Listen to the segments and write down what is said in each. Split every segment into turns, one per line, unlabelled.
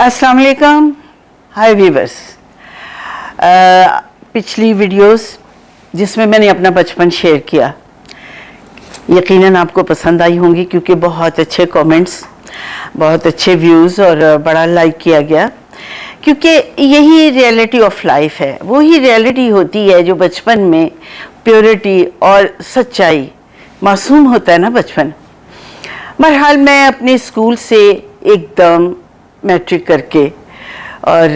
अस्सलाम वालेकुम, हाय व्यूवर्स। पिछली वीडियोस जिसमें मैंने अपना बचपन शेयर किया यकीनन आपको पसंद आई होंगी, क्योंकि बहुत अच्छे कमेंट्स, बहुत अच्छे व्यूज़ और बड़ा लाइक किया गया, क्योंकि यही रियलिटी ऑफ लाइफ है। वही रियलिटी होती है जो बचपन में प्योरिटी और सच्चाई, मासूम होता है ना बचपन। बहरहाल मैं अपने स्कूल से एकदम मैट्रिक करके और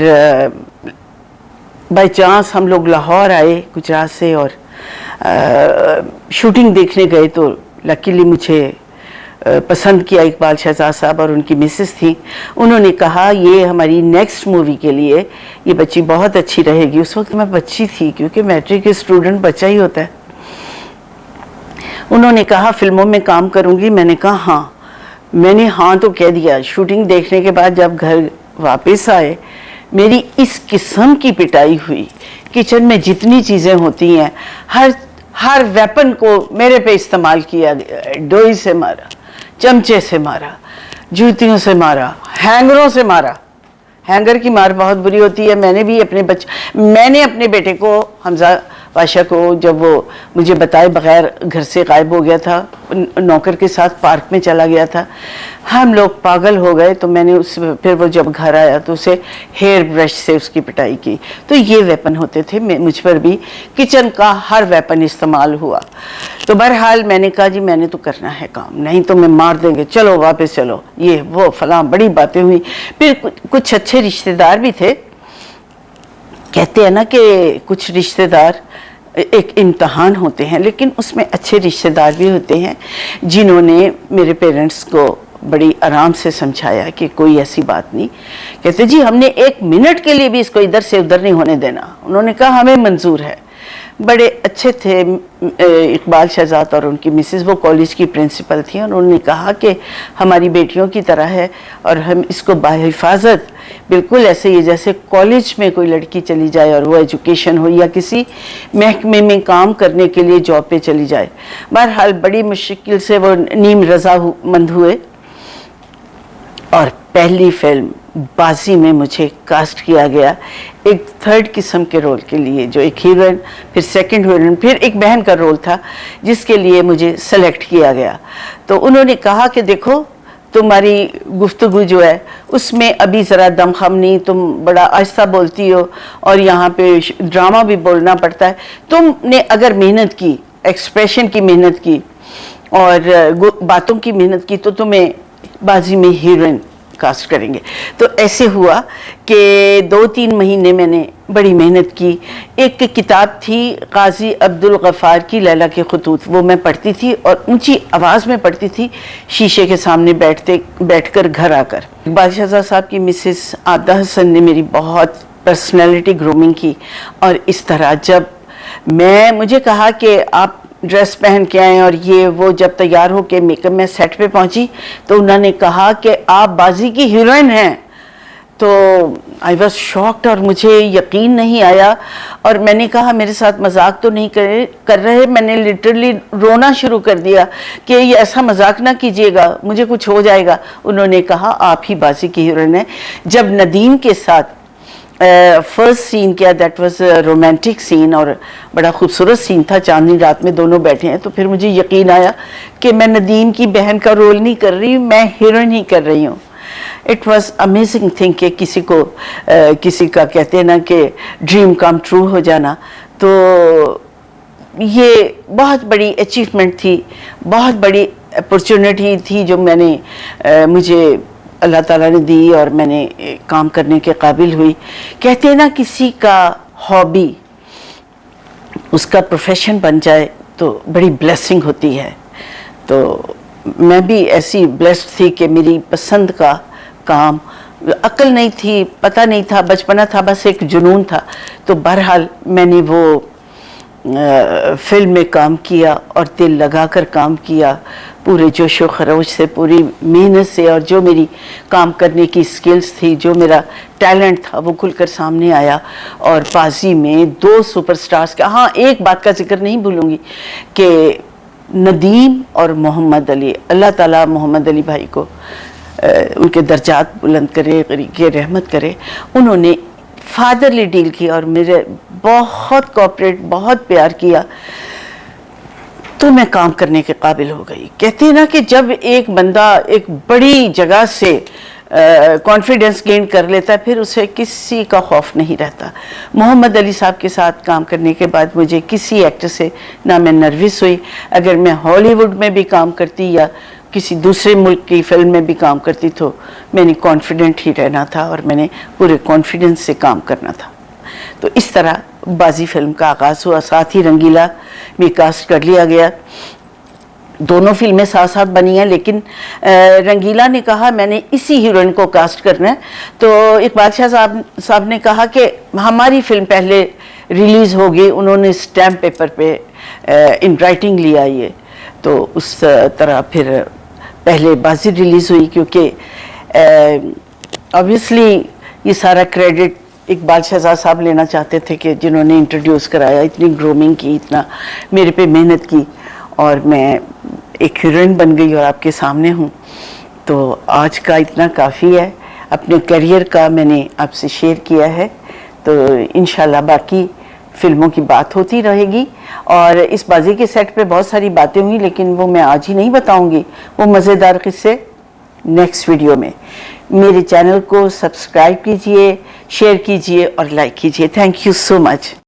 बाई चांस हम लोग लाहौर आए गुजरात से और शूटिंग देखने गए, तो लकीली मुझे पसंद किया इकबाल शहजाद साहब और उनकी मिसेस थी। उन्होंने कहा ये हमारी नेक्स्ट मूवी के लिए ये बच्ची बहुत अच्छी रहेगी। उस वक्त मैं बच्ची थी, क्योंकि मैट्रिक स्टूडेंट बच्चा ही होता है। उन्होंने कहा फिल्मों में काम करूंगी। मैंने कहा हाँ। मैंने हाँ तो कह दिया। शूटिंग देखने के बाद जब घर वापस आए, मेरी इस किस्म की पिटाई हुई। किचन में जितनी चीज़ें होती हैं, हर वेपन को मेरे पे इस्तेमाल किया गया। डोई से मारा, चमचे से मारा, जूतियों से मारा, हैंगरों से मारा। हैंगर की मार बहुत बुरी होती है। मैंने अपने बेटे को, हमजा पाशा को, जब वो मुझे बताए बगैर घर से गायब हो गया था, नौकर के साथ पार्क में चला गया था, हम लोग पागल हो गए। तो मैंने फिर वो जब घर आया तो उसे हेयर ब्रश से उसकी पिटाई की। तो ये वेपन होते थे। मुझ पर भी किचन का हर वेपन इस्तेमाल हुआ। तो बहरहाल मैंने कहा जी मैंने तो करना है काम, नहीं तो मैं मार देंगे, चलो वापस चलो, ये वो फलां, बड़ी बातें हुई। फिर कुछ अच्छे रिश्तेदार भी थे। कहते हैं ना कि कुछ रिश्तेदार एक इम्तहान होते हैं, लेकिन उसमें अच्छे रिश्तेदार भी होते हैं जिन्होंने मेरे पेरेंट्स को बड़ी आराम से समझाया कि कोई ऐसी बात नहीं। कहते जी हमने एक मिनट के लिए भी इसको इधर से उधर नहीं होने देना। उन्होंने कहा हमें मंजूर है। बड़े अच्छे थे इकबाल शहजाद और उनकी मिसेस, वो कॉलेज की प्रिंसिपल थी। उन्होंने कहा कि हमारी बेटियों की तरह है और हम इसको बाहिफाजत बिल्कुल ऐसे ही जैसे कॉलेज में कोई लड़की चली जाए और वो एजुकेशन हो या किसी महकमे में काम करने के लिए जॉब पे चली जाए। बहरहाल बड़ी मुश्किल से वो नीम रजामंद हुए और पहली फिल्म बाजी में मुझे कास्ट किया गया एक थर्ड किस्म के रोल के लिए, जो एक हीरोइन, फिर सेकंड हीरोइन, फिर एक बहन का रोल था जिसके लिए मुझे सेलेक्ट किया गया। तो उन्होंने कहा कि देखो तुम्हारी गुफ्तगू जो है उसमें अभी ज़रा दमखम नहीं, तुम बड़ा आहिस्ता बोलती हो और यहाँ पे ड्रामा भी बोलना पड़ता है। तुमने अगर मेहनत की, एक्सप्रेशन की मेहनत की और बातों की मेहनत की, तो तुम्हें बाजी में हीरोइन कास्ट करेंगे। तो ऐसे हुआ कि 2-3 महीने मैंने बड़ी मेहनत की। एक किताब थी काजी अब्दुल गफ़ार की लैला के खतूत, वो मैं पढ़ती थी और ऊंची आवाज़ में पढ़ती थी, शीशे के सामने बैठकर घर आकर। इकबाल शहजाद साहब की मिसेस आदा हसन ने मेरी बहुत पर्सनैलिटी ग्रूमिंग की। और इस तरह जब मुझे कहा कि आप ड्रेस पहन के आए और ये वो, जब तैयार हो के मेकअप में सेट पे पहुंची तो उन्होंने कहा कि आप बाजी की हीरोइन हैं। तो आई वॉज शॉक्ड और मुझे यकीन नहीं आया और मैंने कहा मेरे साथ मजाक तो नहीं कर रहे। मैंने लिटरली रोना शुरू कर दिया कि ये ऐसा मजाक ना कीजिएगा, मुझे कुछ हो जाएगा। उन्होंने कहा आप ही बाजी की हीरोइन हैं। जब नदीम के साथ फर्स्ट सीन किया, दैट वाज रोमांटिक सीन और बड़ा खूबसूरत सीन था, चांदनी रात में दोनों बैठे हैं, तो फिर मुझे यकीन आया कि मैं नदीम की बहन का रोल नहीं कर रही, मैं हीरोइन ही कर रही हूँ। इट वाज अमेजिंग थिंग कि किसी का कहते हैं ना कि ड्रीम कम ट्रू हो जाना। तो ये बहुत बड़ी अचीवमेंट थी, बहुत बड़ी अपॉर्चुनिटी थी जो मुझे अल्लाह ताला ने दी और मैंने काम करने के काबिल हुई। कहते हैं ना किसी का हॉबी उसका प्रोफेशन बन जाए तो बड़ी ब्लेसिंग होती है। तो मैं भी ऐसी ब्लेस्ड थी कि मेरी पसंद का काम, अक्ल नहीं थी, पता नहीं था, बचपना था, बस एक जुनून था। तो बहरहाल मैंने वो फिल्म में काम किया और दिल लगाकर काम किया, पूरे जोश व खरोश से, पूरी मेहनत से। और जो मेरी काम करने की स्किल्स थी, जो मेरा टैलेंट था, वो खुलकर सामने आया। और बाजी में 2 सुपरस्टार्स का, हाँ एक बात का जिक्र नहीं भूलूंगी कि नदीम और मोहम्मद अली, अल्लाह ताला मोहम्मद अली भाई को ان کے درجات بلند کرے، کہ رحمت کرے، انہوں نے فادرلی ڈیل کیا اور میرے بہت کوآپریٹ، بہت پیار کیا، تو میں کام کرنے کے قابل ہو گئی. کہتے ہیں نا کہ جب ایک بندہ ایک بڑی جگہ سے کانفیڈنس گین کر لیتا ہے، پھر اسے کسی کا خوف نہیں رہتا. محمد علی صاحب کے ساتھ کام کرنے کے بعد مجھے کسی ایکٹر سے نہ میں نروس ہوئی. اگر میں ہالی ووڈ میں بھی کام کرتی یا کسی دوسرے ملک کی فلم میں بھی کام کرتی تو میں نے کانفیڈنٹ ہی رہنا تھا اور میں نے پورے کانفیڈنس سے کام کرنا تھا. تو اس طرح بازی فلم کا آغاز ہوا. ساتھ ہی رنگیلا میں کاسٹ کر لیا گیا. دونوں فلمیں ساتھ ساتھ بنی ہیں، لیکن رنگیلا نے کہا میں نے اسی ہیروئن کو کاسٹ کرنا ہے. تو اقبال شاہ صاحب نے کہا کہ ہماری فلم پہلے ریلیز ہوگی. انہوں نے اسٹیمپ پیپر پہ ان رائٹنگ لیا یہ. تو اس طرح پھر پہلے بازی ریلیز ہوئی، کیونکہ آبویسلی یہ سارا کریڈٹ اقبال شہزاد صاحب لینا چاہتے تھے کہ جنہوں نے انٹروڈیوس کرایا، اتنی گرومنگ کی، اتنا میرے پہ محنت کی، اور میں ایک ہیروئن بن گئی اور آپ کے سامنے ہوں. تو آج کا اتنا کافی ہے. اپنے کیریئر کا میں نے آپ سے شیئر کیا ہے. تو انشاءاللہ باقی فلموں کی بات ہوتی رہے گی. اور اس بازی کے سیٹ پہ بہت ساری باتیں ہوئی، لیکن وہ میں آج ہی نہیں بتاؤں گی. وہ مزیدار قصے نیکسٹ ویڈیو میں. میرے چینل کو سبسکرائب کیجئے، شیئر کیجئے اور لائک کیجئے. Thank you so much.